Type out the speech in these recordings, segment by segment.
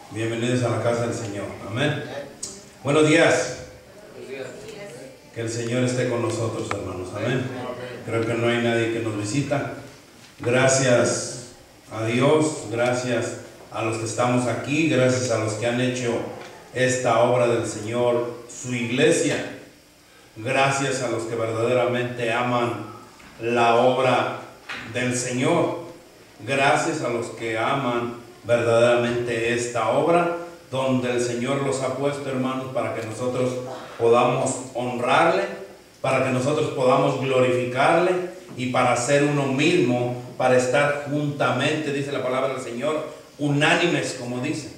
Bienvenidos a la casa del Señor. Amén. Buenos días. Que el Señor esté con nosotros, hermanos. Amén. Creo que no hay nadie que nos visita. Gracias a Dios, gracias a los que estamos aquí, gracias a los que han hecho esta obra del Señor, su iglesia. Gracias a los que verdaderamente aman la obra del Señor. Gracias a los que aman verdaderamente esta obra donde el Señor los ha puesto, hermanos, para que nosotros podamos honrarle, para que nosotros podamos glorificarle y para ser uno mismo, para estar juntamente, dice la palabra del Señor, unánimes, como dice,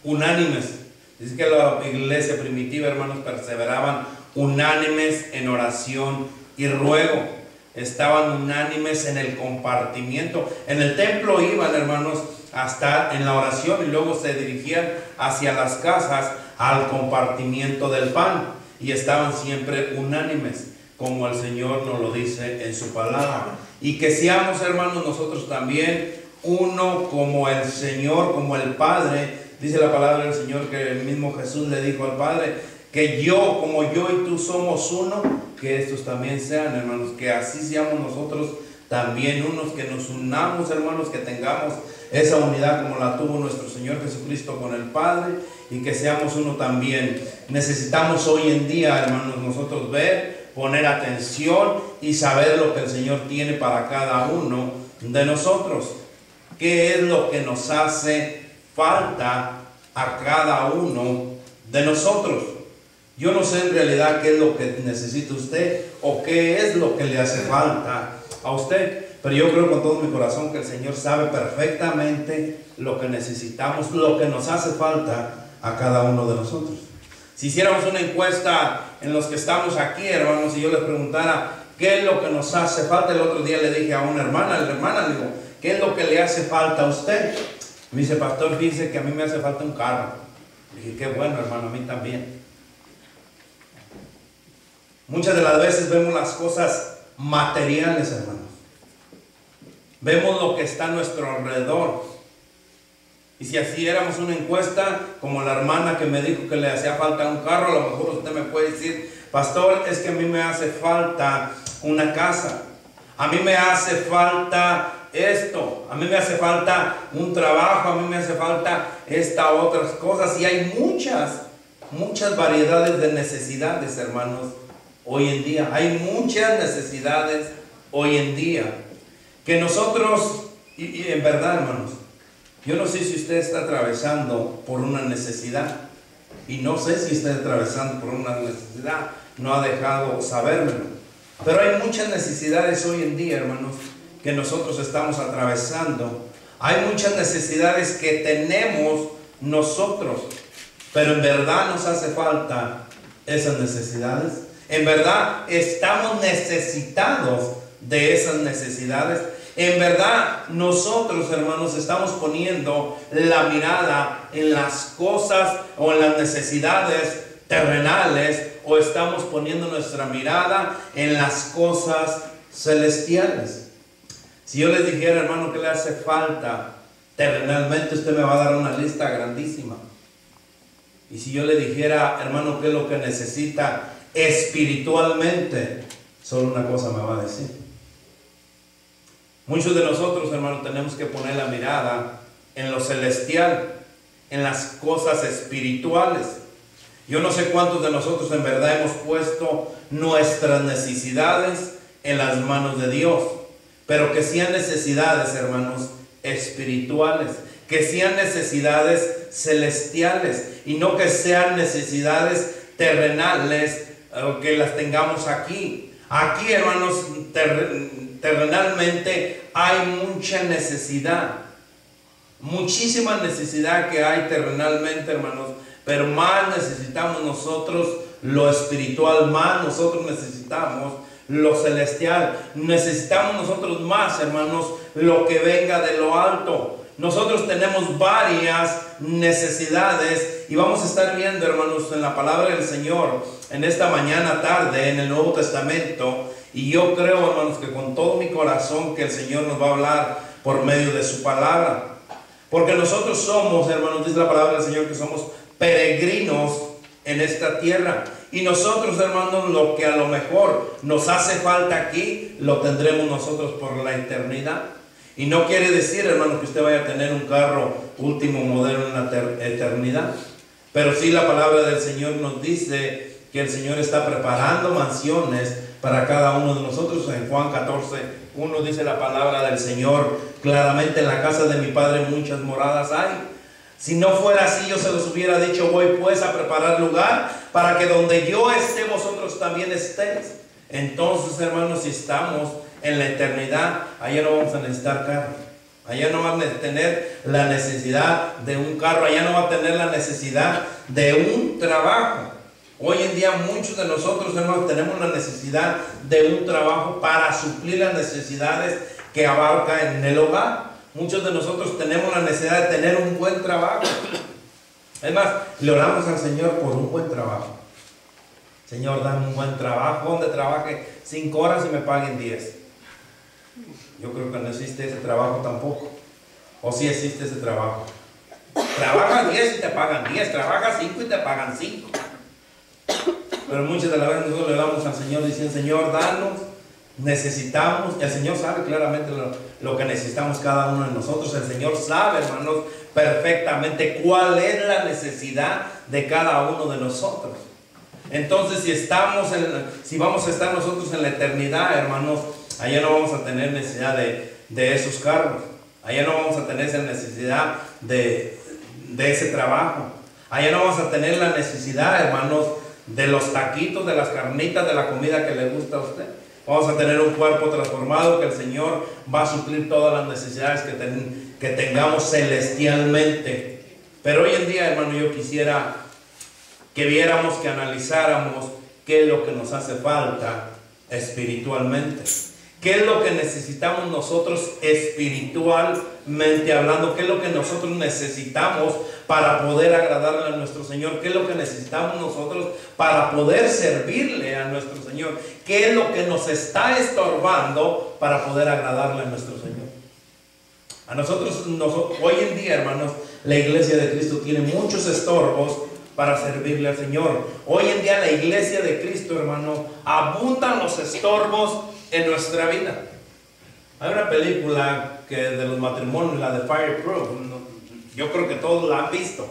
unánimes. Dice que la iglesia primitiva, hermanos, perseveraban unánimes en oración y ruego. Estaban unánimes en el compartimiento. En el templo iban, hermanos, a estar en la oración y luego se dirigían hacia las casas al compartimiento del pan. Y estaban siempre unánimes, como el Señor nos lo dice en su palabra. Y que seamos, hermanos, nosotros también uno como el Señor, como el Padre. Dice la palabra del Señor que el mismo Jesús le dijo al Padre, que yo, como yo y tú somos uno, que estos también sean, hermanos, que así seamos nosotros también unos, que nos unamos, hermanos, que tengamos esa unidad como la tuvo nuestro Señor Jesucristo con el Padre, y que seamos uno también. Necesitamos hoy en día, hermanos, nosotros ver, poner atención y saber lo que el Señor tiene para cada uno de nosotros. ¿Qué es lo que nos hace falta a cada uno de nosotros? Yo no sé en realidad qué es lo que necesita usted o qué es lo que le hace falta a usted, pero yo creo con todo mi corazón que el Señor sabe perfectamente lo que necesitamos, lo que nos hace falta a cada uno de nosotros. Si hiciéramos una encuesta en los que estamos aquí, hermanos, y yo les preguntara qué es lo que nos hace falta, el otro día le dije a una hermana, le digo, ¿qué es lo que le hace falta a usted? Me dice, pastor, dice que a mí me hace falta un carro. Le dije, qué bueno, hermano, a mí también. Muchas de las veces vemos las cosas materiales, hermanos. Vemos lo que está a nuestro alrededor. Y si así éramos una encuesta, como la hermana que me dijo que le hacía falta un carro, a lo mejor usted me puede decir, pastor, es que a mí me hace falta una casa. A mí me hace falta esto. A mí me hace falta un trabajo. A mí me hace falta otras cosas. Y hay muchas variedades de necesidades, hermanos. Hoy en día hay muchas necesidades hoy en día que nosotros, y en verdad, hermanos, yo no sé si usted está atravesando por una necesidad, y no sé si está atravesando por una necesidad, no ha dejado sabérmelo, pero hay muchas necesidades hoy en día, hermanos, que nosotros estamos atravesando. Hay muchas necesidades que tenemos nosotros, pero en verdad nos hace falta esas necesidades. En verdad estamos necesitados de esas necesidades. En verdad nosotros, hermanos, estamos poniendo la mirada en las cosas o en las necesidades terrenales, o estamos poniendo nuestra mirada en las cosas celestiales. Si yo les dijera, hermano, que le hace falta terrenalmente, usted me va a dar una lista grandísima. Y si yo le dijera, hermano, qué es lo que necesita espiritualmente, solo una cosa me va a decir. Muchos de nosotros, hermanos, tenemos que poner la mirada en lo celestial, en las cosas espirituales. Yo no sé cuántos de nosotros en verdad hemos puesto nuestras necesidades en las manos de Dios, pero que sean necesidades, hermanos, espirituales, que sean necesidades celestiales y no que sean necesidades terrenales, que las tengamos aquí. Aquí, hermanos, terrenalmente hay mucha necesidad, muchísima necesidad que hay terrenalmente, hermanos, pero más necesitamos nosotros lo espiritual, más nosotros necesitamos lo celestial, necesitamos nosotros más, hermanos, lo que venga de lo alto. Nosotros tenemos varias necesidades y vamos a estar viendo, hermanos, en la palabra del Señor en esta mañana tarde en el Nuevo Testamento, y yo creo, hermanos, que con todo mi corazón que el Señor nos va a hablar por medio de su palabra. Porque nosotros somos, hermanos, dice la palabra del Señor, que somos peregrinos en esta tierra. Y nosotros, hermanos, lo que a lo mejor nos hace falta aquí, lo tendremos nosotros por la eternidad. Y no quiere decir, hermanos, que usted vaya a tener un carro último modelo en la eternidad. Pero sí la palabra del Señor nos dice que el Señor está preparando mansiones para cada uno de nosotros. En Juan 14:1 dice la palabra del Señor claramente: en la casa de mi Padre muchas moradas hay. Si no fuera así, yo se los hubiera dicho: voy pues a preparar lugar para que donde yo esté, vosotros también estéis. Entonces, hermanos, si estamos en la eternidad, allá no vamos a necesitar carro, allá no vamos a tener la necesidad de un carro, allá no va a tener la necesidad de un trabajo. Hoy en día muchos de nosotros, hermanos, tenemos la necesidad de un trabajo para suplir las necesidades que abarca en el hogar. Muchos de nosotros tenemos la necesidad de tener un buen trabajo. Es más, le oramos al Señor por un buen trabajo. Señor, dame un buen trabajo donde trabaje 5 horas y me paguen 10. Yo creo que no existe ese trabajo tampoco. O sí existe ese trabajo. Trabajas 10 y te pagan 10. Trabajas 5 y te pagan 5. Pero muchas de las veces nosotros le damos al Señor diciendo: Señor, danos, necesitamos. Y el Señor sabe claramente lo que necesitamos cada uno de nosotros. El Señor sabe, hermanos, perfectamente cuál es la necesidad de cada uno de nosotros. Entonces, si vamos a estar nosotros en la eternidad, hermanos, allá no vamos a tener necesidad de esos cargos. Allá no vamos a tener esa necesidad de ese trabajo. Allá no vamos a tener la necesidad, hermanos, de los taquitos, de las carnitas, de la comida que le gusta a usted. Vamos a tener un cuerpo transformado que el Señor va a suplir todas las necesidades que tengamos celestialmente. Pero hoy en día, hermano, yo quisiera que viéramos, que analizáramos qué es lo que nos hace falta espiritualmente. ¿Qué es lo que necesitamos nosotros espiritualmente hablando? ¿Qué es lo que nosotros necesitamos para poder agradarle a nuestro Señor? ¿Qué es lo que necesitamos nosotros para poder servirle a nuestro Señor? ¿Qué es lo que nos está estorbando para poder agradarle a nuestro Señor? A nosotros hoy en día, hermanos, la iglesia de Cristo tiene muchos estorbos para servirle al Señor. Hoy en día la iglesia de Cristo, hermano, abundan los estorbos en nuestra vida. Hay una película de los matrimonios, la de Fireproof. Yo creo que todos la han visto.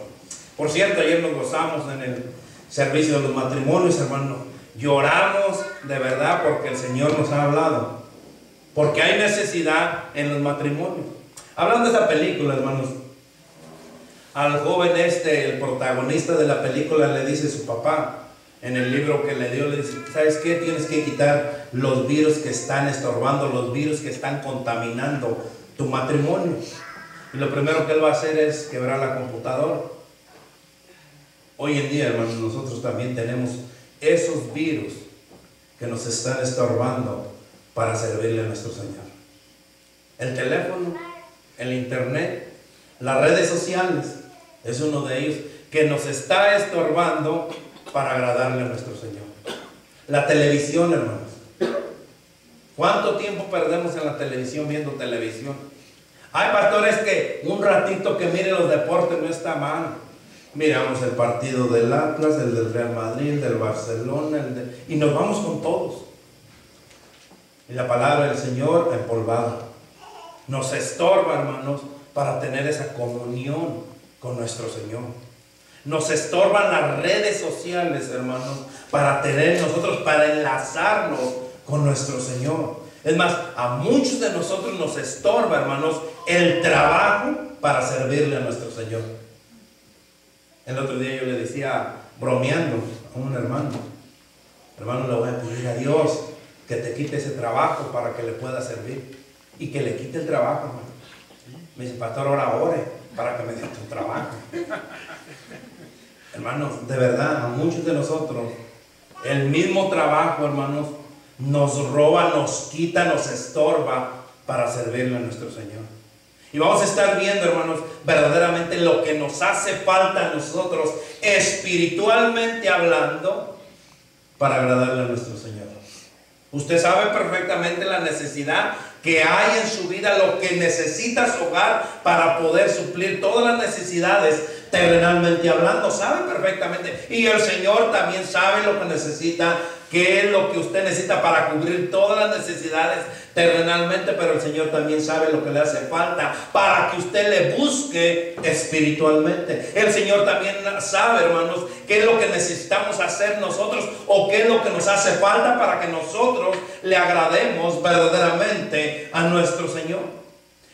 Por cierto, ayer nos gozamos en el servicio de los matrimonios, hermano. Lloramos de verdad porque el Señor nos ha hablado. Porque hay necesidad en los matrimonios. Hablando de esa película, hermanos, al joven el protagonista de la película, le dice su papá, en el libro que le dio, le dice: ¿sabes qué? Tienes que quitar los virus que están estorbando, los virus que están contaminando tu matrimonio. Y lo primero que él va a hacer es quebrar la computadora. Hoy en día, hermanos, nosotros también tenemos esos virus que nos están estorbando para servirle a nuestro Señor. El teléfono, el internet, las redes sociales, es uno de ellos que nos está estorbando para agradarle a nuestro Señor. La televisión, hermanos. ¿Cuánto tiempo perdemos en la televisión viendo televisión? Hay pastores que un ratito que miren los deportes no está mal. Miramos el partido del Atlas, el del Real Madrid, el del Barcelona, y nos vamos con todos. Y la palabra del Señor empolvada nos estorba, hermanos, para tener esa comunión con nuestro Señor. Nos estorban las redes sociales, hermanos, para enlazarnos con nuestro Señor. Es más, a muchos de nosotros nos estorba, hermanos, el trabajo para servirle a nuestro Señor. El otro día yo le decía, bromeando a un hermano: hermano, le voy a pedir a Dios que te quite ese trabajo para que le pueda servir. Y que le quite el trabajo, hermano. Me dice: pastor, ahora ore para que me dé tu trabajo. Hermanos, de verdad, a muchos de nosotros el mismo trabajo, hermanos, nos roba, nos quita, nos estorba para servirle a nuestro Señor. Y vamos a estar viendo, hermanos, verdaderamente lo que nos hace falta a nosotros, espiritualmente hablando, para agradarle a nuestro Señor. Usted sabe perfectamente la necesidad que hay en su vida, lo que necesita su hogar para poder suplir todas las necesidades terrenalmente hablando. Sabe perfectamente, y el Señor también sabe lo que necesita, qué es lo que usted necesita para cubrir todas las necesidades terrenalmente, pero el Señor también sabe lo que le hace falta para que usted le busque espiritualmente. El Señor también sabe, hermanos, qué es lo que necesitamos hacer nosotros, o qué es lo que nos hace falta para que nosotros le agrademos verdaderamente a nuestro Señor.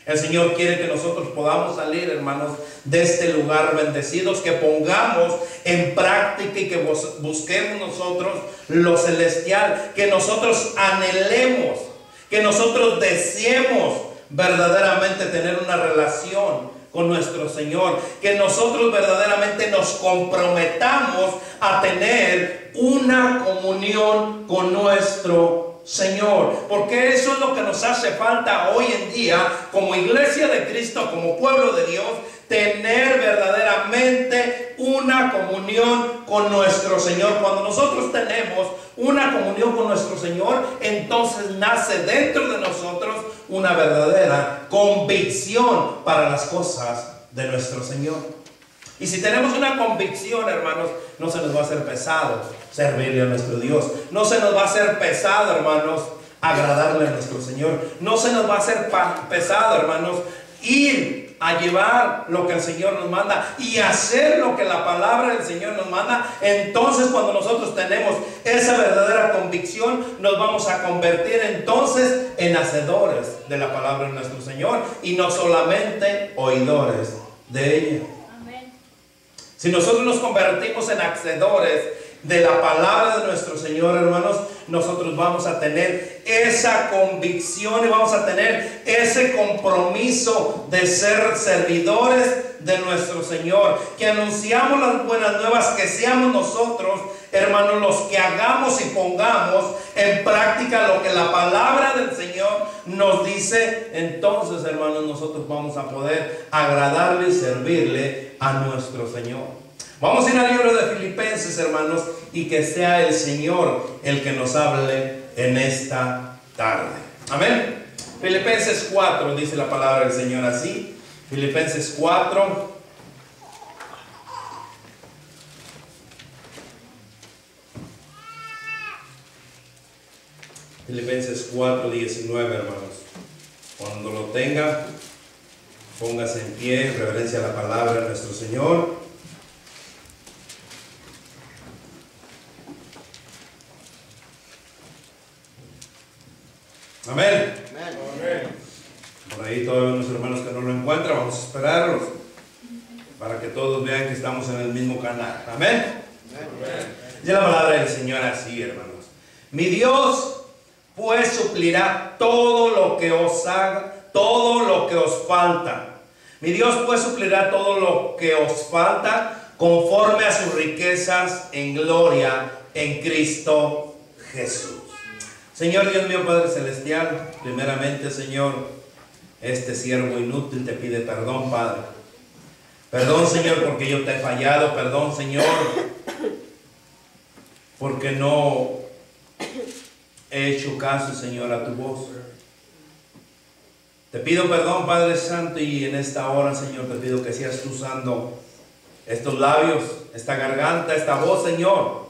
El Señor quiere que nosotros podamos salir, hermanos, de este lugar bendecidos, que pongamos en práctica y que busquemos nosotros lo celestial, que nosotros anhelemos, que nosotros deseemos verdaderamente tener una relación con nuestro Señor, que nosotros verdaderamente nos comprometamos a tener una comunión con nuestro Señor, porque eso es lo que nos hace falta hoy en día como iglesia de Cristo, como pueblo de Dios, tener verdaderamente una comunión con nuestro Señor. Cuando nosotros tenemos una comunión con nuestro Señor, entonces nace dentro de nosotros una verdadera convicción para las cosas de nuestro Señor. Y si tenemos una convicción, hermanos, no se nos va a hacer pesado servirle a nuestro Dios. No se nos va a hacer pesado, hermanos, agradarle a nuestro Señor. No se nos va a hacer pesado, hermanos, ir a llevar lo que el Señor nos manda y hacer lo que la palabra del Señor nos manda. Entonces, cuando nosotros tenemos esa verdadera convicción, nos vamos a convertir entonces en hacedores de la palabra de nuestro Señor y no solamente oidores de ella. Si nosotros nos convertimos en hacedores de la palabra de nuestro Señor, hermanos, nosotros vamos a tener esa convicción y vamos a tener ese compromiso de ser servidores de nuestro Señor, que anunciamos las buenas nuevas, que seamos nosotros, hermanos, los que hagamos y pongamos en práctica lo que la palabra del Señor nos dice. Entonces, hermanos, nosotros vamos a poder agradarle y servirle a nuestro Señor. Vamos a ir al libro de Filipenses, hermanos, y que sea el Señor el que nos hable en esta tarde. Amén. Filipenses 4, dice la palabra del Señor así. Filipenses 4. Filipenses 4, 19, hermanos. Cuando lo tenga, póngase en pie en reverencia a la palabra de nuestro Señor. Amén. Amén. Por ahí todos los hermanos que no lo encuentran, vamos a esperarlos para que todos vean que estamos en el mismo canal. Amén. Amén. Dice la palabra del Señor así, hermanos. Mi Dios pues suplirá todo lo que os haga, todo lo que os falta. Mi Dios pues suplirá todo lo que os falta conforme a sus riquezas en gloria en Cristo Jesús. Señor Dios mío, Padre Celestial, primeramente, Señor, este siervo inútil te pide perdón, Padre. Perdón, Señor, porque yo te he fallado. Perdón, Señor, porque no he hecho caso, Señor, a tu voz. Te pido perdón, Padre Santo, y en esta hora, Señor, te pido que seas tú usando estos labios, esta garganta, esta voz, Señor,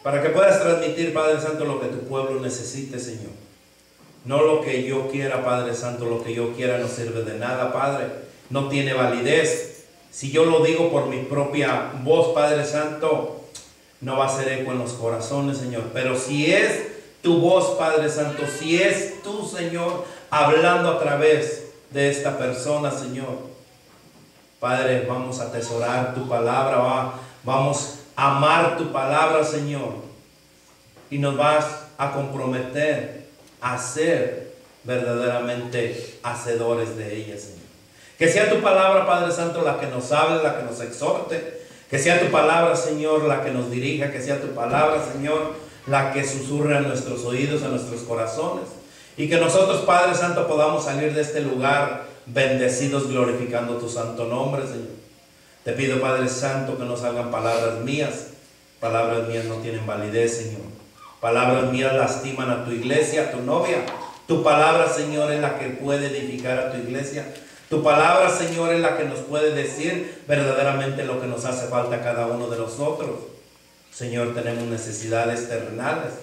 para que puedas transmitir, Padre Santo, lo que tu pueblo necesite, Señor. No lo que yo quiera, Padre Santo, lo que yo quiera no sirve de nada, Padre. No tiene validez. Si yo lo digo por mi propia voz, Padre Santo, no va a ser eco en los corazones, Señor. Pero si es tu voz, Padre Santo, si es tú, Señor, hablando a través de esta persona, Señor, Padre, vamos a atesorar tu palabra, vamos a amar tu palabra, Señor, y nos vas a comprometer a ser verdaderamente hacedores de ella, Señor. Que sea tu palabra, Padre Santo, la que nos hable, la que nos exhorte. Que sea tu palabra, Señor, la que nos dirija. Que sea tu palabra, Señor, la que susurre a nuestros oídos, a nuestros corazones. Y que nosotros, Padre Santo, podamos salir de este lugar bendecidos, glorificando tu santo nombre, Señor. Te pido, Padre Santo, que no salgan palabras mías. Palabras mías no tienen validez, Señor. Palabras mías lastiman a tu iglesia, a tu novia. Tu palabra, Señor, es la que puede edificar a tu iglesia. Tu palabra, Señor, es la que nos puede decir verdaderamente lo que nos hace falta a cada uno de nosotros. Señor, tenemos necesidades terrenales,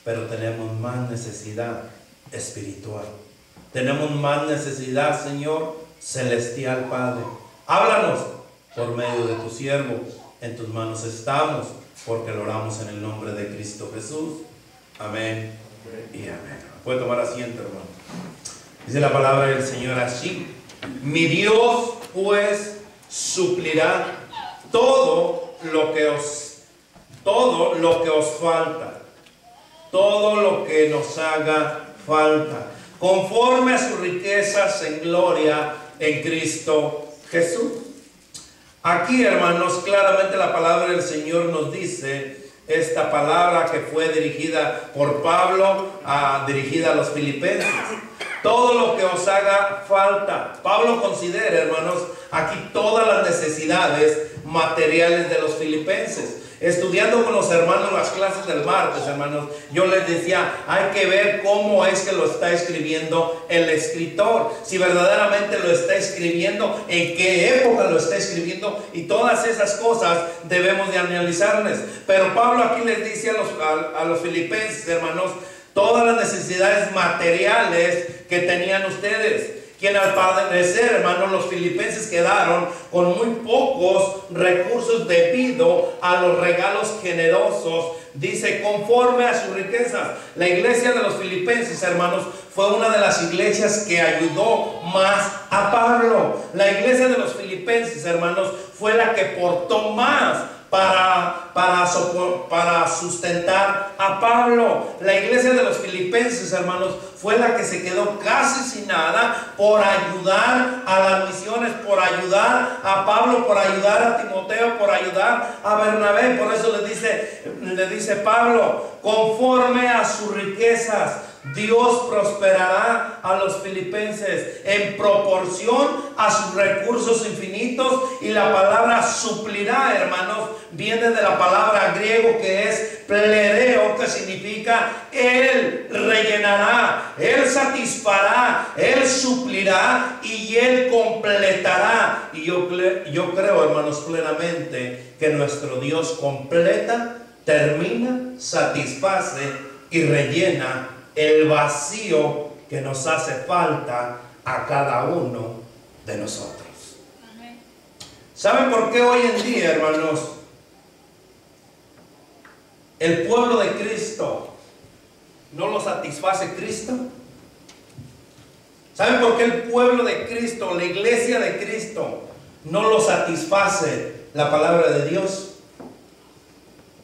pero tenemos más necesidad espiritual. Tenemos más necesidad, Señor, celestial, Padre. Háblanos por medio de tu siervo. En tus manos estamos, porque lo oramos en el nombre de Cristo Jesús. Amén y amén. Puede tomar asiento, hermano. Dice la palabra del Señor así: mi Dios pues suplirá todo lo que os falta, todo lo que nos haga falta, conforme a sus riquezas en gloria en Cristo Jesús. Aquí, hermanos, claramente la palabra del Señor nos dice esta palabra que fue dirigida por Pablo, dirigida a los filipenses. Todo lo que os haga falta. Pablo considera, hermanos, aquí todas las necesidades materiales de los filipenses. Estudiando con los hermanos las clases del martes, hermanos, yo les decía, hay que ver cómo es que lo está escribiendo el escritor, si verdaderamente lo está escribiendo, en qué época lo está escribiendo, y todas esas cosas debemos de analizarlas. Pero Pablo aquí les dice a los filipenses, hermanos, todas las necesidades materiales que tenían ustedes. Quien al padecer, hermanos, los filipenses quedaron con muy pocos recursos debido a los regalos generosos. Dice, conforme a sus riquezas. La iglesia de los filipenses, hermanos, fue una de las iglesias que ayudó más a Pablo. La iglesia de los filipenses, hermanos, fue la que portó más para sustentar a Pablo. La iglesia de los filipenses, hermanos, fue la que se quedó casi sin nada por ayudar a las misiones, por ayudar a Pablo, por ayudar a Timoteo, por ayudar a Bernabé. Por eso le dice Pablo, conforme a sus riquezas, Dios prosperará a los filipenses en proporción a sus recursos infinitos. Y la palabra suplirá, hermanos, viene de la palabra griego que es plereo, que significa Él rellenará, Él satisfará, Él suplirá y Él completará. Y yo creo, hermanos, plenamente que nuestro Dios completa, termina, satisface y rellena el vacío que nos hace falta a cada uno de nosotros. Amén. ¿Saben por qué hoy en día, hermanos, el pueblo de Cristo no lo satisface Cristo? ¿Saben por qué el pueblo de Cristo, la iglesia de Cristo, no lo satisface la palabra de Dios?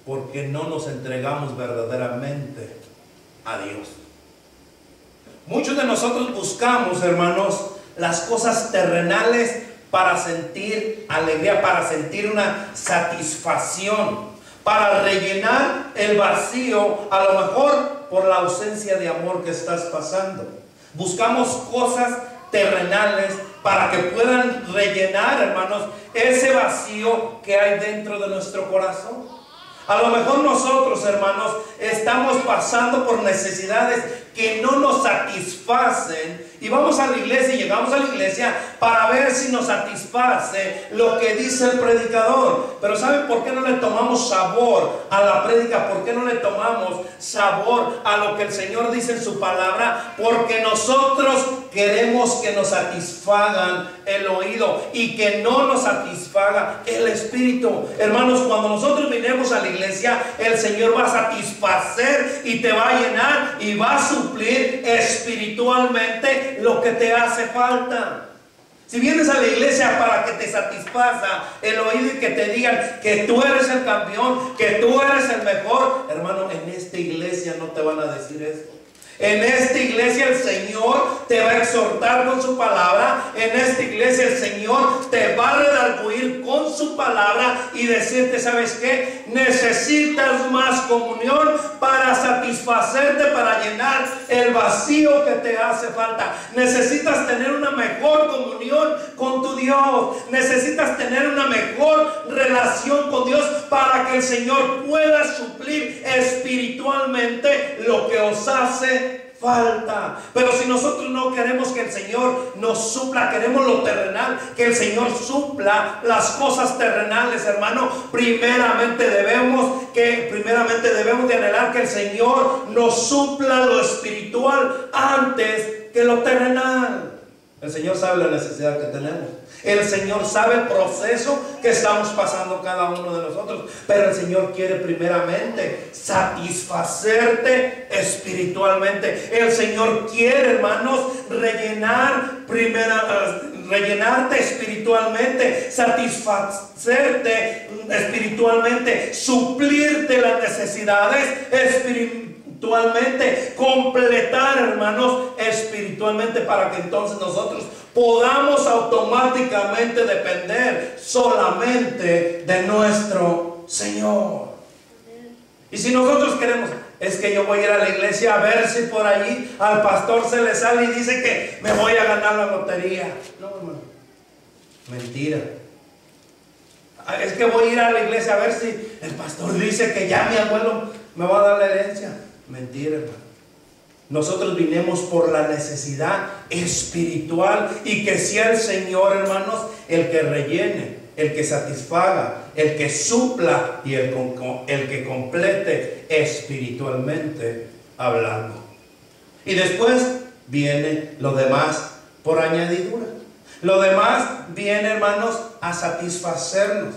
Porque no nos entregamos verdaderamente a Dios. Muchos de nosotros buscamos, hermanos, las cosas terrenales para sentir alegría, para sentir una satisfacción, para rellenar el vacío, a lo mejor por la ausencia de amor que estás pasando. Buscamos cosas terrenales para que puedan rellenar, hermanos, ese vacío que hay dentro de nuestro corazón. A lo mejor nosotros, hermanos, estamos pasando por necesidades que no nos satisfacen, y vamos a la iglesia y llegamos a la iglesia para ver si nos satisface lo que dice el predicador. Pero ¿saben por qué no le tomamos sabor a la prédica? ¿Por qué no le tomamos sabor a lo que el Señor dice en su palabra? Porque nosotros queremos que nos satisfagan el oído y que no nos satisfaga el espíritu. Hermanos, cuando nosotros vinimos a la iglesia, el Señor va a satisfacer y te va a llenar y va a suplir espiritualmente lo que te hace falta. Si vienes a la iglesia para que te satisfaga el oído y que te digan que tú eres el campeón, que tú eres el mejor, hermano, en esta iglesia no te van a decir eso. En esta iglesia el Señor te va a exhortar con su palabra. En esta iglesia el Señor te va a redarguir con su palabra y decirte, ¿sabes qué? Necesitas más comunión para satisfacerte, para llenar el vacío que te hace falta. Necesitas tener una mejor comunión con tu Dios. Necesitas tener una mejor relación con Dios para que el Señor pueda suplir espiritualmente lo que os hace falta. Pero si nosotros no queremos que el Señor nos supla, queremos lo terrenal, que el Señor supla las cosas terrenales, hermano, primeramente debemos de anhelar que el Señor nos supla lo espiritual antes que lo terrenal. El Señor sabe la necesidad que tenemos. El Señor sabe el proceso que estamos pasando cada uno de nosotros. Pero el Señor quiere primeramente satisfacerte espiritualmente. El Señor quiere, hermanos, rellenarte espiritualmente, satisfacerte espiritualmente, suplirte las necesidades espiritualmente, completar, hermanos, espiritualmente, para que entonces nosotros podamos automáticamente depender solamente de nuestro Señor. Y si nosotros queremos, es que yo voy a ir a la iglesia a ver si por allí al pastor se le sale y dice que me voy a ganar la lotería. No, hermano, mentira. Es que voy a ir a la iglesia a ver si el pastor dice que ya mi abuelo me va a dar la herencia. Mentira, hermano. Nosotros vinimos por la necesidad espiritual, y que sea el Señor, hermanos, el que rellene, el que satisfaga, el que supla y el que complete espiritualmente hablando. Y después viene lo demás por añadidura. Lo demás viene, hermanos, a satisfacernos.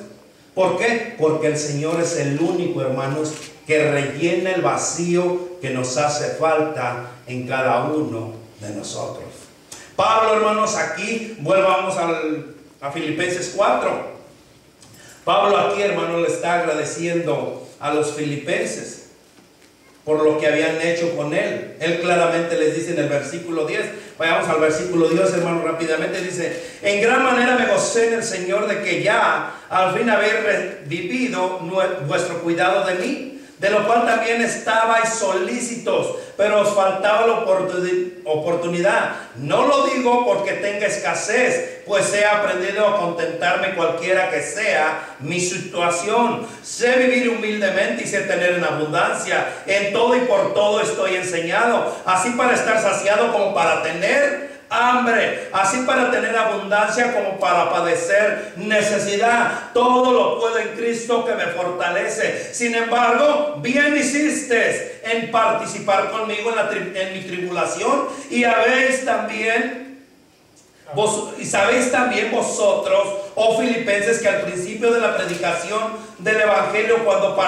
¿Por qué? Porque el Señor es el único, hermanos, que rellena el vacío que nos hace falta en cada uno de nosotros. Pablo, hermanos, aquí volvamos a Filipenses 4. Pablo aquí, hermanos, le está agradeciendo a los filipenses por lo que habían hecho con él. Él claramente les dice en el versículo 10, vayamos al versículo 10, hermano, rápidamente, dice: en gran manera me gocé en el Señor de que ya al fin habéis vivido vuestro cuidado de mí, de lo cual también estabais solícitos, pero os faltaba la oportunidad. No lo digo porque tenga escasez, pues he aprendido a contentarme cualquiera que sea mi situación. Sé vivir humildemente y sé tener en abundancia. En todo y por todo estoy enseñado, así para estar saciado como para tener hambre, así para tener abundancia como para padecer necesidad. Todo lo puedo en Cristo que me fortalece. Sin embargo, bien hiciste en participar conmigo en mi tribulación, y sabéis también vosotros, oh filipenses, que al principio de la predicación del evangelio, cuando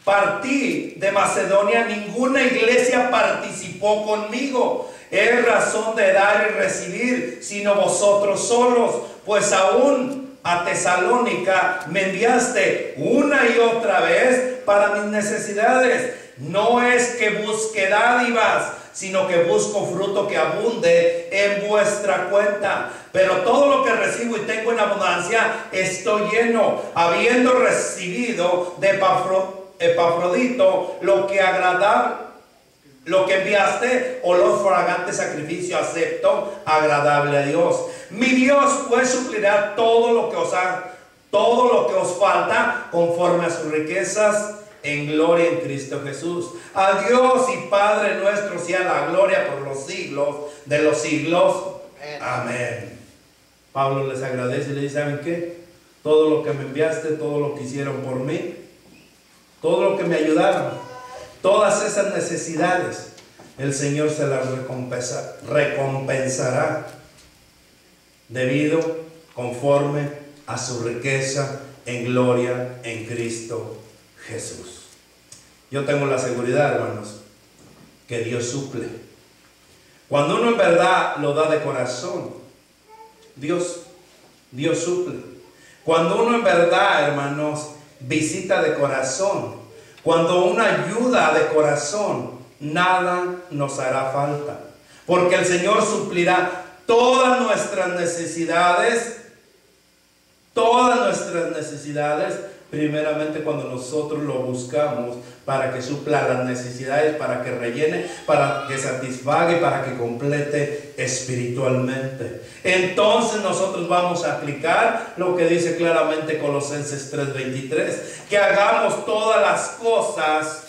partí de Macedonia, ninguna iglesia participó conmigo. Es razón de dar y recibir, sino vosotros solos, pues aún a Tesalónica me enviaste una y otra vez para mis necesidades. No es que busque dádivas, sino que busco fruto que abunde en vuestra cuenta. Pero todo lo que recibo y tengo en abundancia, estoy lleno, habiendo recibido de Epafrodito lo que enviaste, olor fragante, sacrificio acepto, agradable a Dios. Mi Dios pues suplirá todo lo que os falta conforme a sus riquezas en gloria en Cristo Jesús. A Dios y Padre nuestro sea la gloria por los siglos de los siglos. Amén. Pablo les agradece y le dice: ¿saben qué? Todo lo que me enviaste, todo lo que hicieron por mí, todo lo que me ayudaron, todas esas necesidades, el Señor se las recompensará debido, conforme a su riqueza en gloria en Cristo Jesús. Yo tengo la seguridad, hermanos, que Dios suple. Cuando uno en verdad lo da de corazón, Dios suple. Cuando uno en verdad, hermanos, visita de corazón, cuando uno ayuda de corazón, nada nos hará falta, porque el Señor suplirá todas nuestras necesidades, primeramente cuando nosotros lo buscamos, para que supla las necesidades, para que rellene, para que satisfaga y para que complete espiritualmente. Entonces nosotros vamos a aplicar lo que dice claramente Colosenses 3:23, que hagamos todas las cosas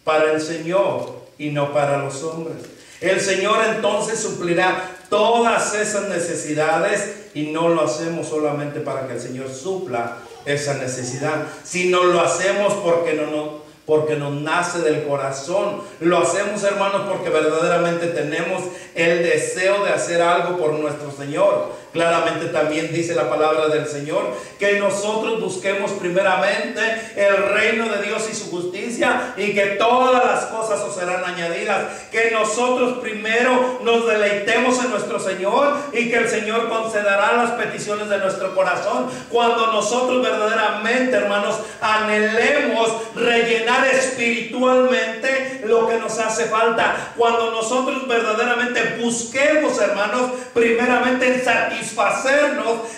para el Señor y no para los hombres. El Señor entonces suplirá todas esas necesidades, y no lo hacemos solamente para que el Señor supla esa necesidad, sino lo hacemos porque nos nace del corazón. Lo hacemos, hermanos, porque verdaderamente tenemos el deseo de hacer algo por nuestro Señor. Claramente también dice la palabra del Señor que nosotros busquemos primeramente el reino de Dios y su justicia, y que todas las cosas os serán añadidas. Que nosotros primero nos deleitemos en nuestro Señor, y que el Señor concederá las peticiones de nuestro corazón. Cuando nosotros verdaderamente, hermanos, anhelemos rellenar espiritualmente lo que nos hace falta. Cuando nosotros verdaderamente busquemos, hermanos, primeramente en satisfacernos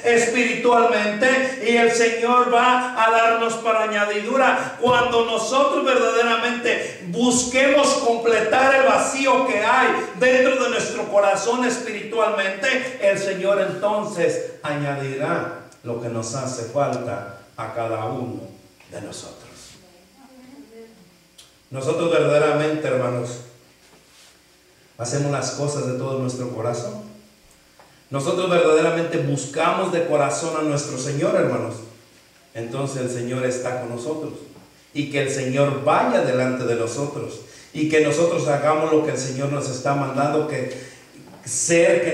espiritualmente, y el Señor va a darnos para añadidura. Cuando nosotros verdaderamente busquemos completar el vacío que hay dentro de nuestro corazón espiritualmente, el Señor entonces añadirá lo que nos hace falta a cada uno de nosotros. Nosotros verdaderamente, hermanos, hacemos las cosas de todo nuestro corazón. Nosotros verdaderamente buscamos de corazón a nuestro Señor, hermanos. Entonces el Señor está con nosotros, y que el Señor vaya delante de nosotros, y que nosotros hagamos lo que el Señor nos está mandando que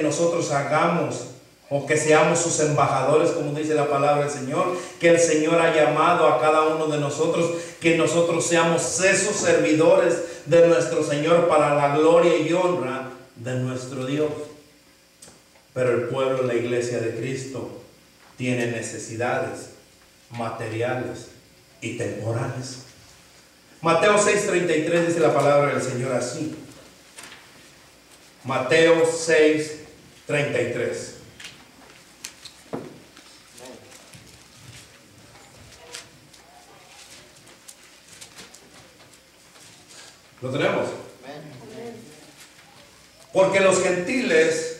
nosotros hagamos, o que seamos sus embajadores, como dice la palabra del Señor, que el Señor ha llamado a cada uno de nosotros, que nosotros seamos esos servidores de nuestro Señor para la gloria y honra de nuestro Dios. Pero el pueblo, la iglesia de Cristo, tiene necesidades materiales y temporales. Mateo 6:33 dice la palabra del Señor así. Mateo 6:33. ¿Lo tenemos? Porque los gentiles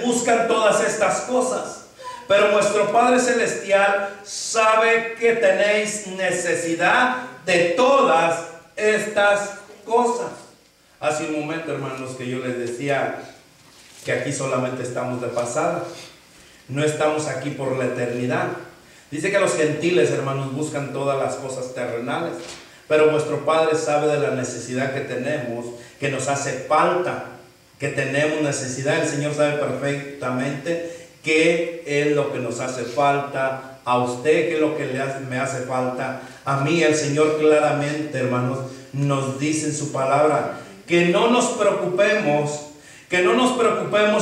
buscan todas estas cosas, pero vuestro Padre Celestial sabe que tenéis necesidad de todas estas cosas. Hace un momento, hermanos, que yo les decía que aquí solamente estamos de pasada, no estamos aquí por la eternidad. Dice que los gentiles, hermanos, buscan todas las cosas terrenales, pero vuestro Padre sabe de la necesidad que tenemos, que nos hace falta, que tenemos necesidad. El Señor sabe perfectamente qué es lo que nos hace falta a usted, qué es lo que me hace falta a mí. El Señor claramente, hermanos, nos dice en su palabra que no nos preocupemos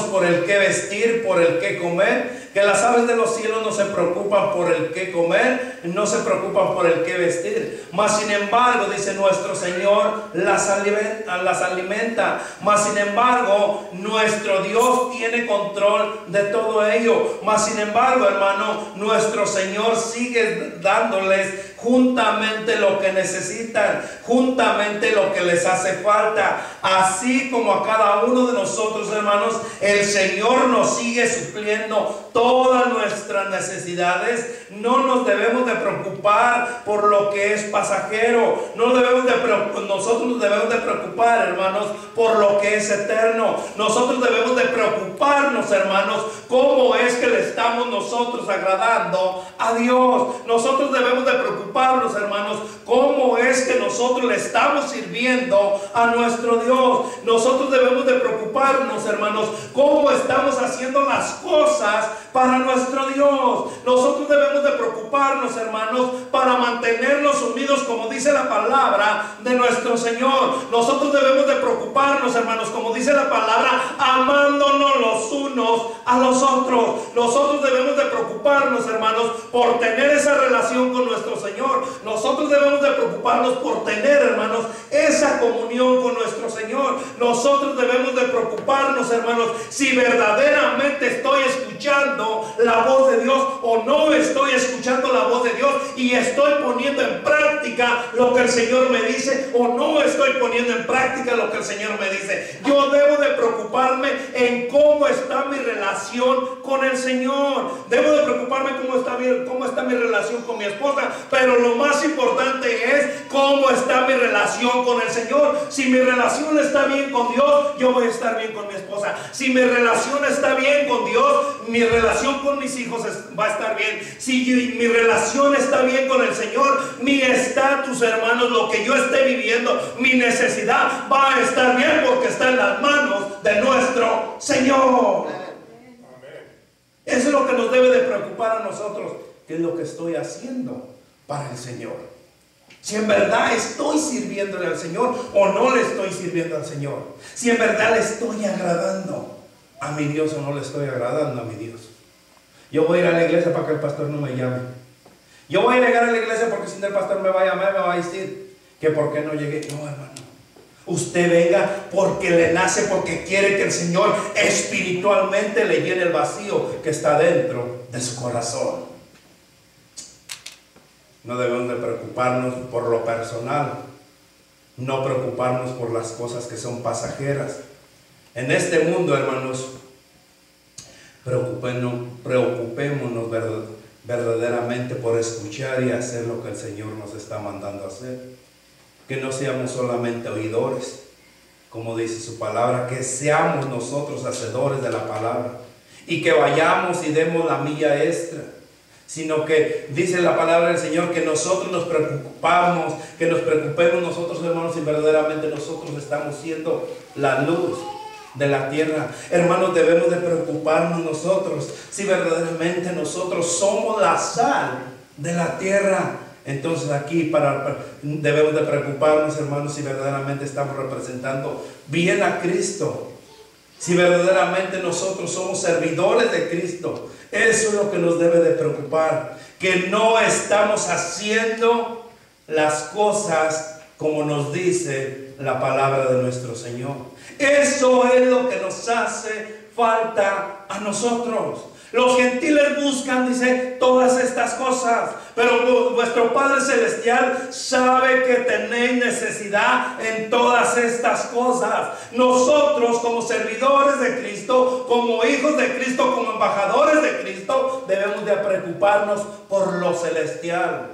por el qué vestir, por el qué comer, que las aves de los cielos no se preocupan por el qué comer, no se preocupan por el qué vestir. Mas sin embargo, dice nuestro Señor, las alimenta. Mas sin embargo, nuestro Dios tiene control de todo ello. Mas sin embargo, hermano, nuestro Señor sigue dándoles juntamente lo que necesitan, juntamente lo que les hace falta. Así como a cada uno de nosotros, hermanos, el Señor nos sigue supliendo todas nuestras necesidades. No nos debemos de preocupar por lo que es pasajero. Nosotros nos debemos de preocupar, hermanos, por lo que es eterno. Nosotros debemos de preocuparnos, hermanos, cómo es que le estamos nosotros agradando a Dios. Nosotros debemos de preocuparnos, hermanos, cómo es que nosotros le estamos sirviendo a nuestro Dios. Nosotros debemos de preocuparnos, hermanos, cómo estamos haciendo las cosas para nuestro Dios. Nosotros debemos de preocuparnos, hermanos, para mantenernos unidos, como dice la palabra de nuestro Señor. Nosotros debemos de preocuparnos, hermanos, como dice la palabra, amándonos los unos a los otros. Nosotros debemos de preocuparnos, hermanos, por tener esa relación con nuestro Señor. Nosotros debemos de preocuparnos por tener, hermanos, esa comunión con nuestro Señor. Nosotros debemos de preocuparnos, hermanos, si verdaderamente estoy escuchando la voz de Dios o no estoy escuchando la voz de Dios, y estoy poniendo en práctica lo que el Señor me dice o no estoy poniendo en práctica lo que el Señor me dice. Yo debo de preocuparme en cómo está mi relación con el Señor. Debo de preocuparme cómo está cómo está mi relación con mi esposa, pero lo más importante es cómo está mi relación con el Señor. Si mi relación está bien con Dios, yo voy a estar bien con mi esposa. Si mi relación está bien con Dios, mi relación con mis hijos va a estar bien. Si mi relación está bien con el Señor, mi estatus, hermanos, lo que yo esté viviendo, mi necesidad va a estar bien, porque está en las manos de nuestro Señor. Eso es lo que nos debe de preocupar a nosotros. ¿Qué es lo que estoy haciendo para el Señor? Si en verdad estoy sirviéndole al Señor o no le estoy sirviendo al Señor. Si en verdad le estoy agradando a mi Dios o no le estoy agradando a mi Dios. Yo voy a ir a la iglesia para que el pastor no me llame. Yo voy a llegar a la iglesia porque si el pastor me va a llamar, me va a decir que por qué no llegué. No, hermano. Usted venga porque le nace, porque quiere que el Señor espiritualmente le llene el vacío que está dentro de su corazón. No debemos de preocuparnos por lo personal, no preocuparnos por las cosas que son pasajeras. En este mundo, hermanos, preocupémonos verdaderamente por escuchar y hacer lo que el Señor nos está mandando a hacer. Que no seamos solamente oidores, como dice su palabra, que seamos nosotros hacedores de la palabra y que vayamos y demos la milla extra, sino que dice la palabra del Señor que nosotros nos preocupemos nosotros, hermanos, y verdaderamente nosotros estamos siendo la luz de la tierra. Hermanos, debemos de preocuparnos nosotros si verdaderamente nosotros somos la sal de la tierra. Entonces aquí debemos de preocuparnos, hermanos, si verdaderamente estamos representando bien a Cristo, si verdaderamente nosotros somos servidores de Cristo. Eso es lo que nos debe de preocupar, que no estamos haciendo las cosas como nos dice la palabra de nuestro Señor. Eso es lo que nos hace falta a nosotros. Los gentiles buscan, dice, todas estas cosas, pero vuestro Padre Celestial sabe que tenéis necesidad en todas estas cosas. Nosotros, como servidores de Cristo, como hijos de Cristo, como embajadores de Cristo, debemos de preocuparnos por lo celestial.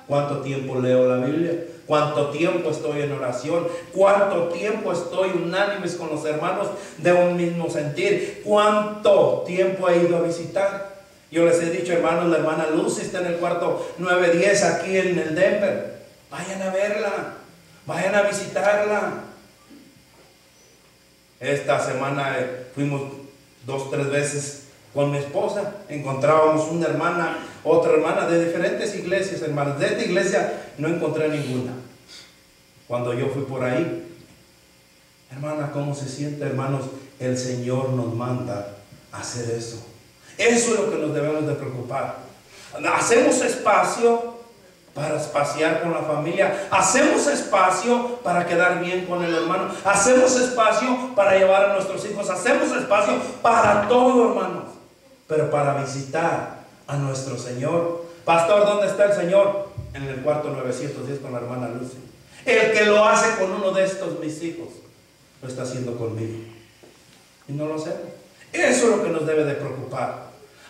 ¿Cuánto tiempo leo la Biblia? ¿Cuánto tiempo estoy en oración? ¿Cuánto tiempo estoy unánimes con los hermanos de un mismo sentir? ¿Cuánto tiempo he ido a visitar? Yo les he dicho, hermanos, la hermana Lucy está en el cuarto 910 aquí en el Denver. Vayan a verla, vayan a visitarla. Esta semana fuimos 2 o 3 veces con mi esposa. Encontrábamos una hermana, otra hermana de diferentes iglesias, hermanos. De esta iglesia no encontré ninguna. Cuando yo fui por ahí, hermana, ¿cómo se siente, hermanos? El Señor nos manda a hacer eso. Eso es lo que nos debemos de preocupar. Hacemos espacio para espaciar con la familia. Hacemos espacio para quedar bien con el hermano. Hacemos espacio para llevar a nuestros hijos. Hacemos espacio para todo, hermanos. Pero para visitar a nuestro Señor. Pastor, ¿dónde está el Señor? En el cuarto 910 con la hermana Lucy. El que lo hace con uno de estos mis hijos, lo está haciendo conmigo. Y no lo hacemos. Eso es lo que nos debe de preocupar.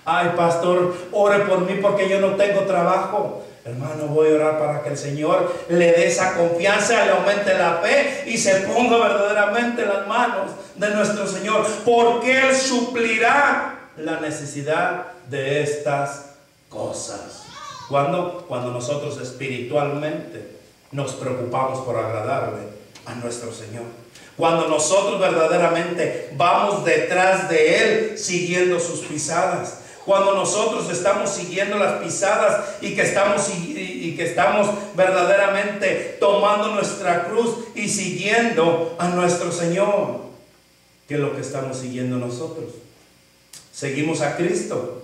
Ay, pastor, ore por mí porque yo no tengo trabajo. Hermano, voy a orar para que el Señor le dé esa confianza, le aumente la fe y se ponga verdaderamente en las manos de nuestro Señor, porque Él suplirá la necesidad de estas cosas. Cuando nosotros espiritualmente nos preocupamos por agradarle a nuestro Señor. Cuando nosotros verdaderamente vamos detrás de Él siguiendo sus pisadas. Cuando nosotros estamos siguiendo las pisadas y que estamos verdaderamente tomando nuestra cruz y siguiendo a nuestro Señor. ¿Qué es lo que estamos siguiendo nosotros? Seguimos a Cristo.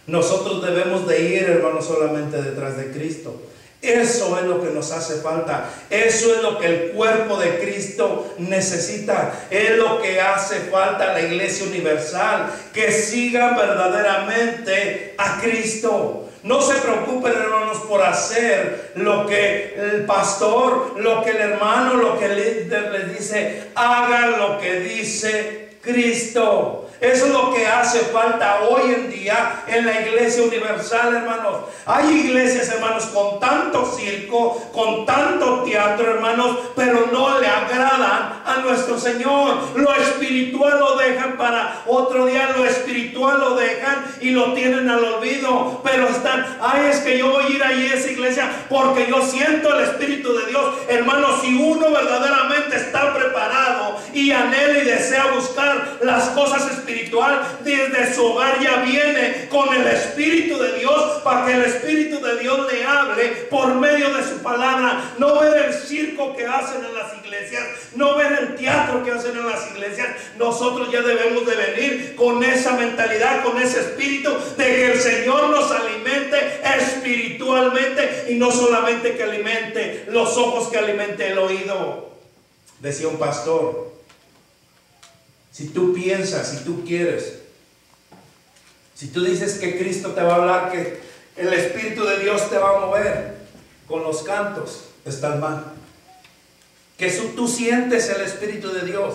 Nosotros debemos de ir, hermanos, solamente detrás de Cristo. Eso es lo que nos hace falta. Eso es lo que el cuerpo de Cristo necesita. Es lo que hace falta a la iglesia universal. Que sigan verdaderamente a Cristo. No se preocupen, hermanos, por hacer lo que el pastor, lo que el hermano, lo que el líder les dice. Hagan lo que dice Cristo. Eso es lo que hace falta hoy en día en la iglesia universal, hermanos. Hay iglesias, hermanos, con tanto circo, con tanto teatro, hermanos, pero no le agradan a nuestro Señor. Lo espiritual lo dejan para otro día, lo espiritual lo dejan y lo tienen al olvido. Pero están, ay, es que yo voy a ir ahí a esa iglesia porque yo siento el Espíritu de Dios. Hermanos, si uno verdaderamente está preparado y anhela y desea buscar las cosas espirituales, desde su hogar ya viene con el Espíritu de Dios, para que el Espíritu de Dios le hable por medio de su palabra. No ver el circo que hacen en las iglesias, no ver el teatro que hacen en las iglesias. Nosotros ya debemos de venir con esa mentalidad, con ese espíritu de que el Señor nos alimente espiritualmente, y no solamente que alimente los ojos, que alimente el oído. Decía un pastor: si tú piensas, si tú quieres, si tú dices que Cristo te va a hablar, que el Espíritu de Dios te va a mover con los cantos, estás mal. Que tú sientes el Espíritu de Dios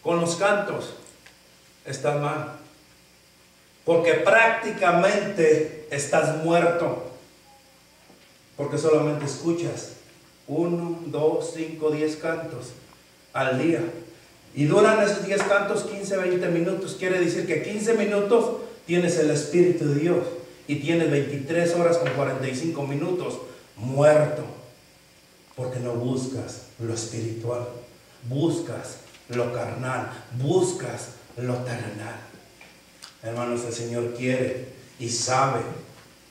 con los cantos, estás mal. Porque prácticamente estás muerto. Porque solamente escuchas 1, 2, 5, 10 cantos al día. Y duran esos 10 cantos 15, 20 minutos. Quiere decir que 15 minutos tienes el Espíritu de Dios y tienes 23 horas con 45 minutos muerto. Porque no buscas lo espiritual, buscas lo carnal, buscas lo terrenal. Hermanos, el Señor quiere y sabe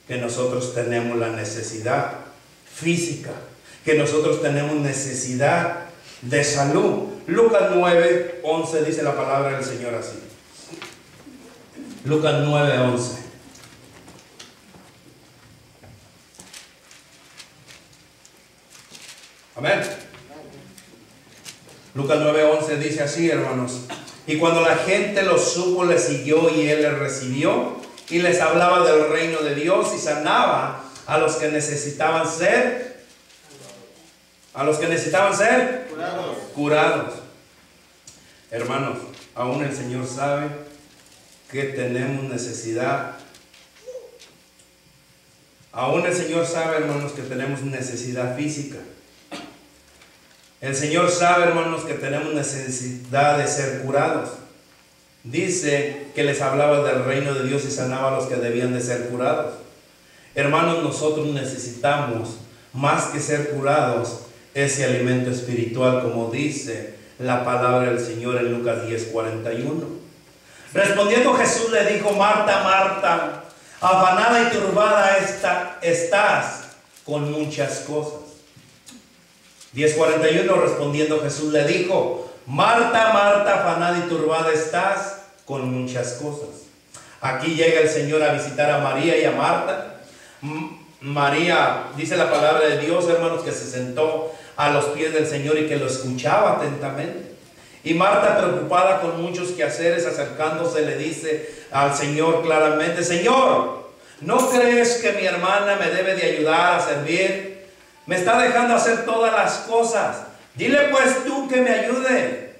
que nosotros tenemos la necesidad física, que nosotros tenemos necesidad de salud. Lucas 9, 11 dice la palabra del Señor así. Lucas 9, 11. Amén. Lucas 9, 11 dice así, hermanos: y cuando la gente lo supo, le siguió, y él les recibió y les hablaba del reino de Dios, y sanaba a los que necesitaban ser curados. Hermanos, aún el Señor sabe que tenemos necesidad. Aún el Señor sabe, hermanos, que tenemos necesidad física. El Señor sabe, hermanos, que tenemos necesidad de ser curados. Dice que les hablaba del reino de Dios y sanaba a los que debían de ser curados. Hermanos, nosotros necesitamos, más que ser curados, ese alimento espiritual, como dice la palabra del Señor en Lucas 10, 41. Respondiendo Jesús le dijo: Marta, Marta, afanada y turbada estás con muchas cosas. 10:41, respondiendo Jesús le dijo: Marta, Marta, afanada y turbada estás con muchas cosas. Aquí llega el Señor a visitar a María y a Marta. María, dice la palabra de Dios, hermanos, que se sentó a los pies del Señor y que lo escuchaba atentamente. Y Marta, preocupada con muchos quehaceres, acercándose, le dice al Señor claramente: Señor, ¿no crees que mi hermana me debe de ayudar a servir? Me está dejando hacer todas las cosas. Dile pues tú que me ayude.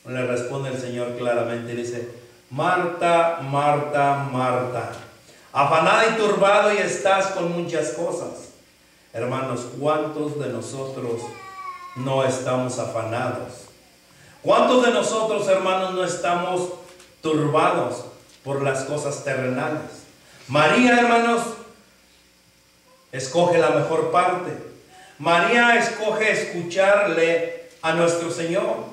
Le responde el Señor claramente y dice: Marta, Marta, Marta, afanada y turbado y estás con muchas cosas. Hermanos, ¿cuántos de nosotros no estamos afanados? ¿Cuántos de nosotros, hermanos, no estamos turbados por las cosas terrenales? María, hermanos, escoge la mejor parte. María escoge escucharle a nuestro Señor.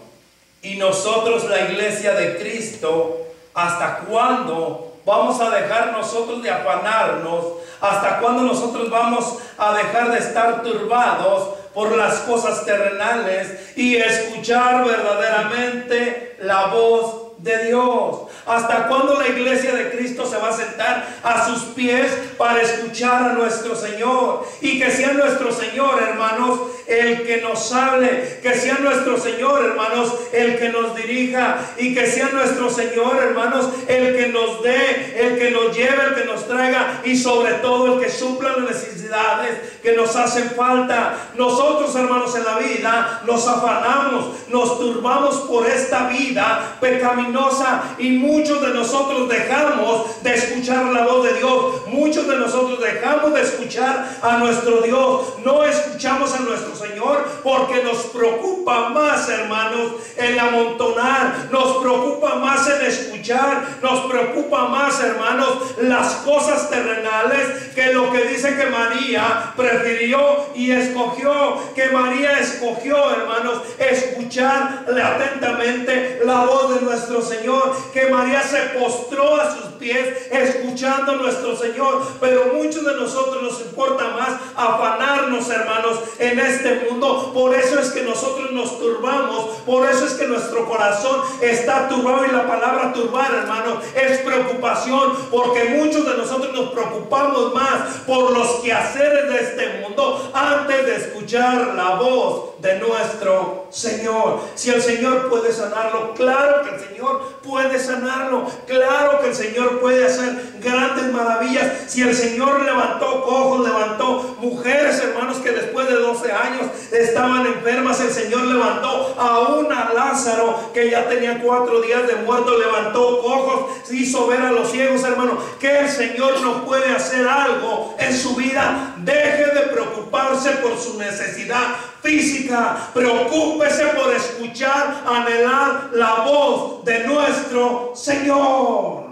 Y nosotros, la iglesia de Cristo, ¿hasta cuándo vamos a dejar nosotros de afanarnos? ¿Hasta cuándo nosotros vamos a dejar de estar turbados por las cosas terrenales y escuchar verdaderamente la voz de Dios? ¿Hasta cuándo la iglesia de Cristo se va a sentar a sus pies para escuchar a nuestro Señor? Y que sea nuestro Señor, hermanos, el que nos hable, que sea nuestro Señor, hermanos, el que nos dirija, y que sea nuestro Señor, hermanos, el que nos dé, el que nos lleve, el que nos traiga, y sobre todo el que supla las necesidades que nos hacen falta. Nosotros, hermanos, en la vida nos afanamos, nos turbamos por esta vida pecaminosa, y muchos de nosotros dejamos de escuchar la voz de Dios. Muchos de nosotros dejamos de escuchar a nuestro Dios. No escuchamos a nuestro Señor porque nos preocupa más, hermanos, el amontonar, nos preocupa más el escuchar, nos preocupa más, hermanos, las cosas terrenales, que lo que dice que María prefirió y escogió, que María escogió, hermanos, escucharle atentamente la voz de nuestro Señor, que María se postró a sus pies escuchando a nuestro Señor. Pero muchos de nosotros nos importa más afanarnos, hermanos, en este mundo. Por eso es que nosotros nos turbamos, por eso es que nuestro corazón está turbado, y la palabra turbar, hermanos, es preocupación, porque muchos de nosotros nos preocupamos más por los quehaceres de este mundo antes de escuchar la voz de nuestro Señor. Si el Señor puede sanarlo, claro que el Señor puede sanarlo, claro que el Señor puede hacer grandes maravillas. Si el Señor levantó cojos, levantó mujeres, hermanos, que después de 12 años estaban enfermas, el Señor levantó aún a Lázaro, que ya tenía 4 días de muerto, levantó cojos, hizo ver a los ciegos, hermanos. Que el Señor no puede hacer algo en su vida. Deje de preocuparse por su necesidad física, preocúpese por escuchar, anhelar la voz de nuestro Señor.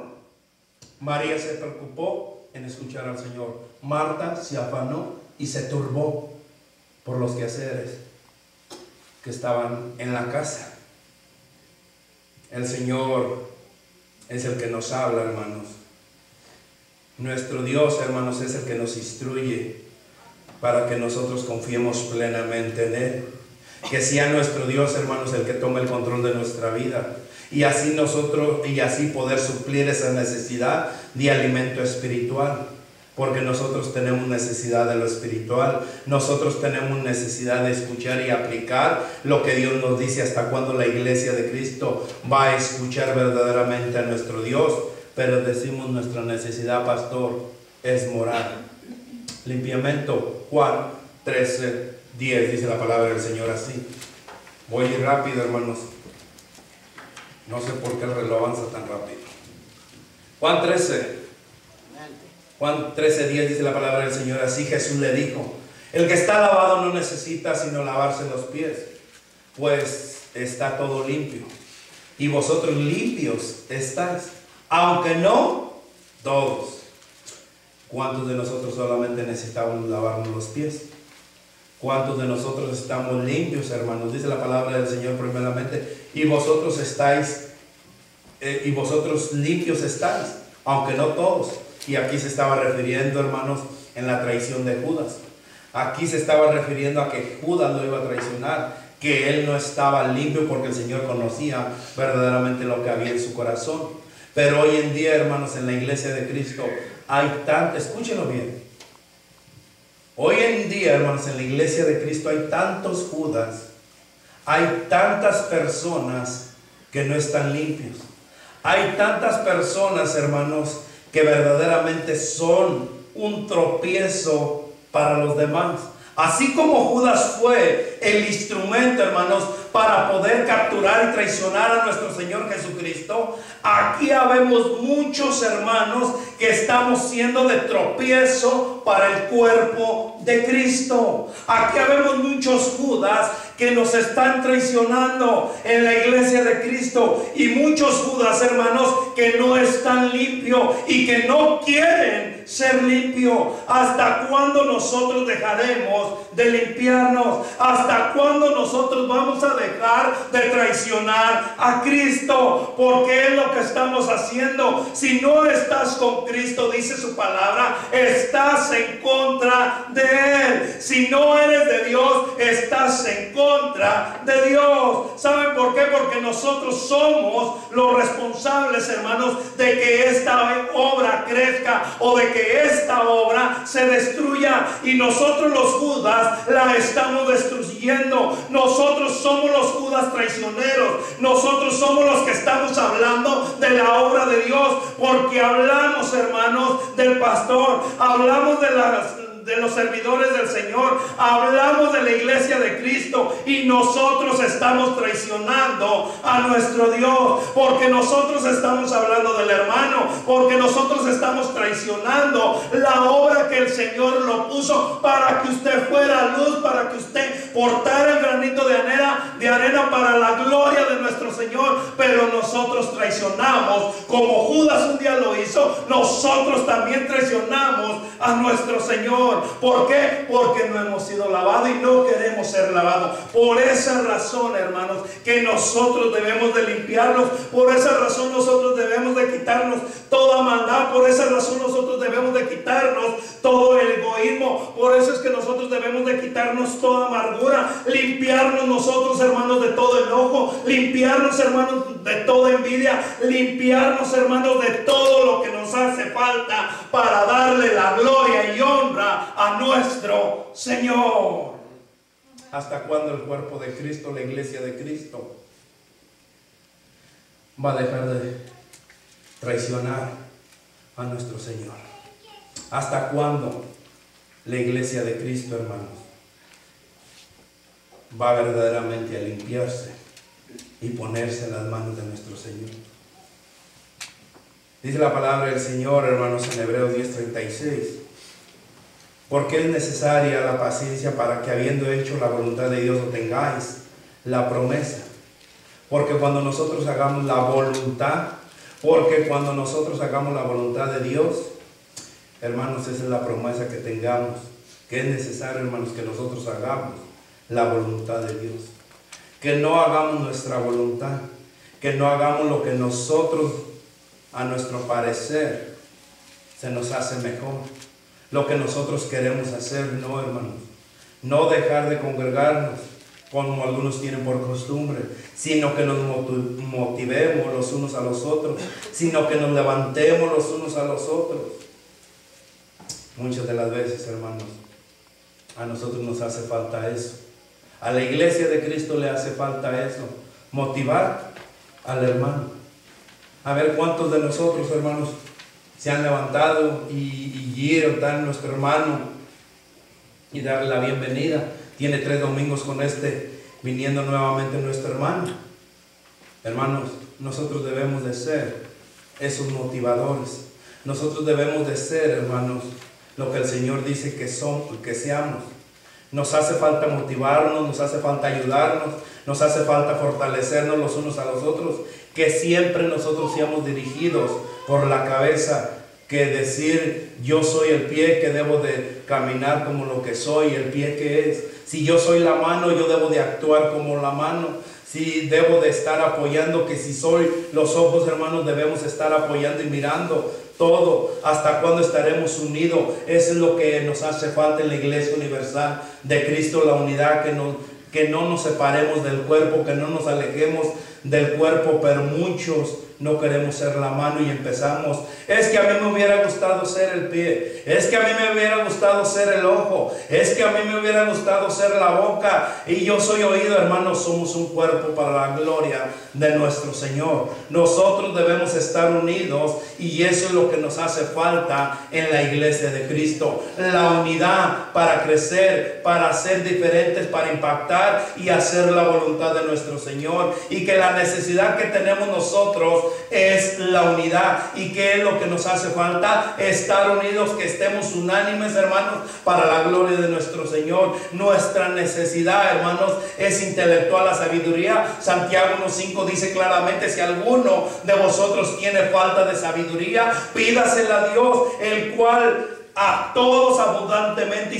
María se preocupó en escuchar al Señor. Marta se afanó y se turbó por los quehaceres que estaban en la casa. El Señor es el que nos habla, hermanos. Nuestro Dios, hermanos, es el que nos instruye para que nosotros confiemos plenamente en Él. Que sea nuestro Dios, hermanos, el que tome el control de nuestra vida, y así poder suplir esa necesidad de alimento espiritual. Porque nosotros tenemos necesidad de lo espiritual, nosotros tenemos necesidad de escuchar y aplicar lo que Dios nos dice. Hasta cuando la iglesia de Cristo va a escuchar verdaderamente a nuestro Dios. Pero decimos, nuestra necesidad, pastor, es morar. Limpiamiento, Juan 13:10, dice la palabra del Señor así. Voy a ir rápido, hermanos. No sé por qué el reloj avanza tan rápido. Juan 13:10 dice la palabra del Señor así. Jesús le dijo: el que está lavado no necesita sino lavarse los pies, pues está todo limpio. Y vosotros limpios estáis, aunque no todos. ¿Cuántos de nosotros solamente necesitamos lavarnos los pies? ¿Cuántos de nosotros estamos limpios, hermanos? Dice la palabra del Señor primeramente: y vosotros limpios estáis, aunque no todos. Y aquí se estaba refiriendo, hermanos, en la traición de Judas. Aquí se estaba refiriendo a que Judas lo iba a traicionar, que él no estaba limpio, porque el Señor conocía verdaderamente lo que había en su corazón. Pero hoy en día, hermanos, en la iglesia de Cristo hay escúchenlo bien. Hoy en día, hermanos, en la iglesia de Cristo hay tantos Judas, hay tantas personas que no están limpios. Hay tantas personas, hermanos, que verdaderamente son un tropiezo para los demás. Así como Judas fue el instrumento, hermanos, para poder capturar y traicionar a nuestro Señor Jesucristo, aquí habemos muchos hermanos que estamos siendo de tropiezo para el cuerpo de Cristo. Aquí habemos muchos Judas que nos están traicionando en la iglesia de Cristo, y muchos Judas, hermanos, que no están limpios y que no quieren ser limpios. ¿Hasta cuándo nosotros dejaremos de limpiarnos? ¿Hasta cuándo nosotros vamos a dejar de traicionar a Cristo? Porque es lo que estamos haciendo. Si no estás con Cristo, dice su palabra, estás en contra de Él. Si no eres de Dios, estás en contra de Dios. ¿Saben por qué? Porque nosotros somos los responsables, hermanos, de que esta obra crezca, o de que esta obra se destruya, y nosotros los Judas la estamos destruyendo. Nosotros somos los Judas traicioneros. Nosotros somos los que estamos hablando de la obra de Dios, porque hablamos, hermanos, del pastor, hablamos de los servidores del Señor, hablamos de la iglesia de Cristo, y nosotros estamos traicionando a nuestro Dios, porque nosotros estamos hablando del hermano, porque nosotros estamos traicionando la obra que el Señor lo puso para que usted fuera luz, para que usted portara el granito de arena para la gloria de nuestro Señor. Pero nosotros traicionamos, como Judas un día lo hizo, nosotros también traicionamos a nuestro Señor. ¿Por qué? Porque no hemos sido lavados y no queremos ser lavados. Por esa razón, hermanos, que nosotros debemos de limpiarnos. Por esa razón nosotros debemos de quitarnos toda maldad. Por esa razón nosotros debemos de quitarnos todo el egoísmo. Por eso es que nosotros debemos de quitarnos toda amargura, limpiarnos nosotros, hermanos, de todo enojo, limpiarnos, hermanos, de toda envidia, limpiarnos, hermanos, de todo lo que nos hace falta para darle la gloria y honra a nuestro Señor. ¿Hasta cuándo el cuerpo de Cristo, la iglesia de Cristo, va a dejar de traicionar a nuestro Señor? ¿Hasta cuándo la iglesia de Cristo, hermanos, va verdaderamente a limpiarse y ponerse en las manos de nuestro Señor? Dice la palabra del Señor, hermanos, en Hebreos 10:36. Porque es necesaria la paciencia para que, habiendo hecho la voluntad de Dios, obtengáis la promesa. Porque cuando nosotros hagamos la voluntad de Dios, hermanos, esa es la promesa que tengamos, que es necesario, hermanos, que nosotros hagamos la voluntad de Dios. Que no hagamos nuestra voluntad, que no hagamos lo que nosotros, a nuestro parecer, se nos hace mejor, lo que nosotros queremos hacer. No, hermanos, no dejar de congregarnos como algunos tienen por costumbre, sino que nos motivemos los unos a los otros, sino que nos levantemos los unos a los otros. Muchas de las veces, hermanos, a nosotros nos hace falta eso. A la iglesia de Cristo le hace falta eso, motivar al hermano. A ver cuántos de nosotros, hermanos, se han levantado y ir a nuestro hermano y darle la bienvenida. Tiene 3 domingos con viniendo nuevamente nuestro hermano. Hermanos, nosotros debemos de ser esos motivadores. Nosotros debemos de ser, hermanos, lo que el Señor dice que seamos. Nos hace falta motivarnos, nos hace falta ayudarnos, nos hace falta fortalecernos los unos a los otros, que siempre nosotros seamos dirigidos por la cabeza, que decir: yo soy el pie, que debo de caminar como lo que soy, el pie que es. Si yo soy la mano, yo debo de actuar como la mano. Si debo de estar apoyando, que si soy los ojos, hermanos, debemos estar apoyando y mirando todo. ¿Hasta cuándo estaremos unidos? Eso es lo que nos hace falta en la Iglesia Universal de Cristo, la unidad, que no nos separemos del cuerpo, que no nos alejemos del cuerpo. Pero muchos no queremos ser la mano y empezamos: es que a mí me hubiera gustado ser el pie, es que a mí me hubiera gustado ser el ojo, es que a mí me hubiera gustado ser la boca, y yo soy oído. Hermanos, somos un cuerpo para la gloria de nuestro Señor. Nosotros debemos estar unidos, y eso es lo que nos hace falta en la iglesia de Cristo: la unidad para crecer, para ser diferentes, para impactar y hacer la voluntad de nuestro Señor. Y que la necesidad que tenemos nosotros es la unidad. ¿Y qué es lo que nos hace falta? Estar unidos, que estemos unánimes, hermanos, para la gloria de nuestro Señor. Nuestra necesidad, hermanos, es intelectual, la sabiduría. Santiago 1:5 dice claramente: si alguno de vosotros tiene falta de sabiduría, pídasela a Dios, el cual a todos abundantemente y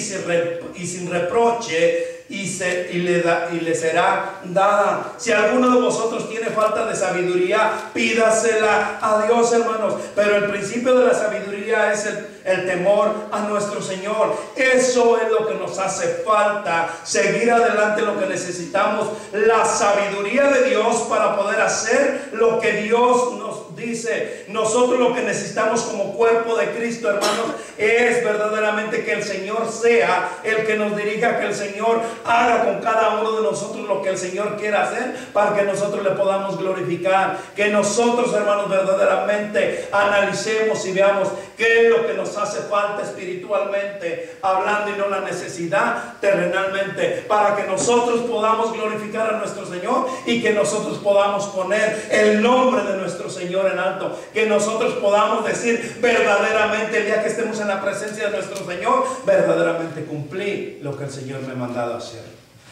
sin reproche, y le será dada. Si alguno de vosotros tiene falta de sabiduría, pídasela a Dios, hermanos. Pero el principio de la sabiduría es el temor a nuestro Señor. Eso es lo que nos hace falta, seguir adelante. Lo que necesitamos, la sabiduría de Dios para poder hacer lo que Dios nos dice. Nosotros lo que necesitamos como cuerpo de Cristo, hermanos, es verdaderamente que el Señor sea el que nos dirija, que el Señor haga con cada uno de nosotros lo que el Señor quiera hacer para que nosotros le podamos glorificar. Que nosotros, hermanos, verdaderamente analicemos y veamos qué es lo que nos hace falta espiritualmente hablando y no la necesidad terrenalmente, para que nosotros podamos glorificar a nuestro Señor y que nosotros podamos poner el nombre de nuestro Señor en alto, que nosotros podamos decir verdaderamente el día que estemos en la presencia de nuestro Señor, verdaderamente cumplí lo que el Señor me ha mandado a hacer.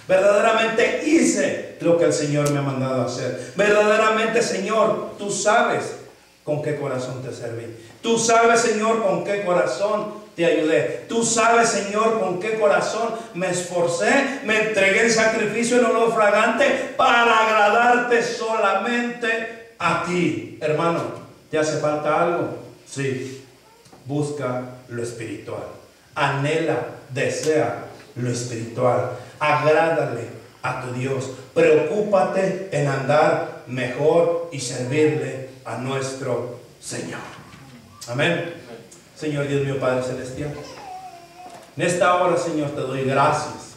Verdaderamente hice lo que el Señor me ha mandado a hacer. Verdaderamente, Señor, tú sabes con qué corazón te serví. Tú sabes, Señor, con qué corazón te ayudé. Tú sabes, Señor, con qué corazón me esforcé, me entregué en sacrificio en olor fragante para agradarte solamente a ti. Hermano, ¿te hace falta algo? Sí. Busca lo espiritual. Anhela, desea lo espiritual. Agrádale a tu Dios. Preocúpate en andar mejor y servirle a nuestro Señor. Amén. Señor Dios mío, Padre Celestial, en esta hora, Señor, te doy gracias